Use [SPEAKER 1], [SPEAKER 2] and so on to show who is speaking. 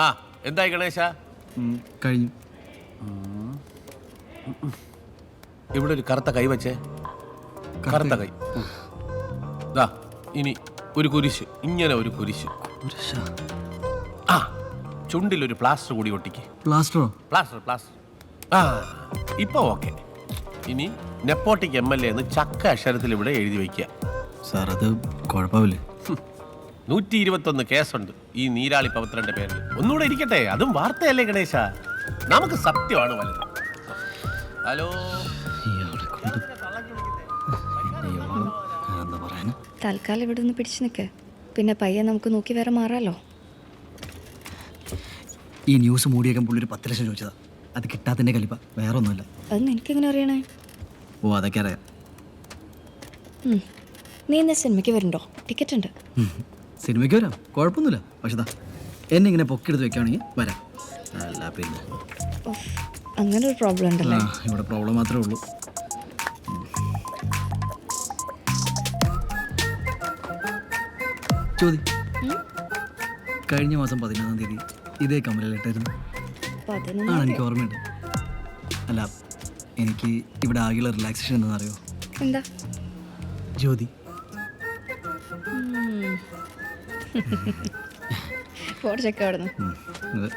[SPEAKER 1] ആ എന്തായി ഗണേശ?
[SPEAKER 2] കഴിഞ്ഞു.
[SPEAKER 1] ഇവിടെ ഒരു കറുത്ത കൈ വെച്ചേ. കറുത്ത കൈ. ദാ ഇനി ഒരു കുരിശ്, ഇങ്ങനെ ഒരു കുരിശ്. ആ ചുണ്ടിലൊരു പ്ലാസ്റ്റർ കൂടി ഒട്ടിക്ക്.
[SPEAKER 2] പ്ലാസ്റ്ററോ?
[SPEAKER 1] Plaster plaster. ആ ഇപ്പൊ ഓക്കെ. ഇനി നെപ്പോട്ടിക് MLA എന്ന് ചക്ക അക്ഷരത്തിൽ ഇവിടെ എഴുതി വയ്ക്കുക.
[SPEAKER 2] സാർ അത് കുഴപ്പമില്ലേ?
[SPEAKER 1] 121 കേസുണ്ട് ഈ നീരാളി പവിത്രന്റെ പേരിൽ. ഒന്നുകൂടെ ഇരിക്കട്ടെ, അതും വാർത്തയല്ലേ ഗണേശ? നമുക്ക് സത്യമാണ് വലുത്. ഹലോ,
[SPEAKER 3] തൽക്കാലം ഇവിടെ നിന്ന് പിടിച്ചു നിൽക്ക്, പിന്നെ പയ്യെ നമുക്ക് നോക്കി വേറെ മാറാലോ.
[SPEAKER 2] ഈ ന്യൂസ് മൂടിയേക്കാൻ പുള്ളി ഒരു 10 ലക്ഷം ചോദിച്ചതാ. അത് കിട്ടാത്തതിന്റെ കലിപ്പ, വേറെ ഒന്നുമില്ല.
[SPEAKER 3] അതൊന്നും എനിക്കെങ്ങനെ അറിയണേ?
[SPEAKER 2] ഓ അതൊക്കെ അറിയാം.
[SPEAKER 3] നീ ഇന്ന് സിനിമയ്ക്ക് വരുന്നുണ്ടോ? ടിക്കറ്റ് ഉണ്ട്.
[SPEAKER 2] സിനിമയ്ക്ക് വരാം, കുഴപ്പമൊന്നുമില്ല. പക്ഷേ എന്നെ ഇങ്ങനെ പൊക്കിയെടുത്ത് വെക്കുകയാണെങ്കിൽ വരാം. അല്ല പിന്നെ
[SPEAKER 3] അങ്ങനെ ഒരു പ്രോബ്ലം ഉണ്ടല്ലേ?
[SPEAKER 2] ഇവിടെ പ്രോബ്ലം മാത്രമേ ഉള്ളൂ. ചോദി, കഴിഞ്ഞ മാസം 11-ാം തീയതി ഇതേ കമലിലിട്ടായിരുന്നു. ആ എനിക്ക് ഓർമ്മയുണ്ട്. അല്ല എനിക്ക് ഇവിടെ ആകെയുള്ള റിലാക്സേഷൻ എന്താണെന്ന് അറിയോ?
[SPEAKER 3] എന്താ?
[SPEAKER 2] ജ്യോതി.
[SPEAKER 3] ഫോട്ടോ ചെക്ക് അവിടെ നിന്ന്.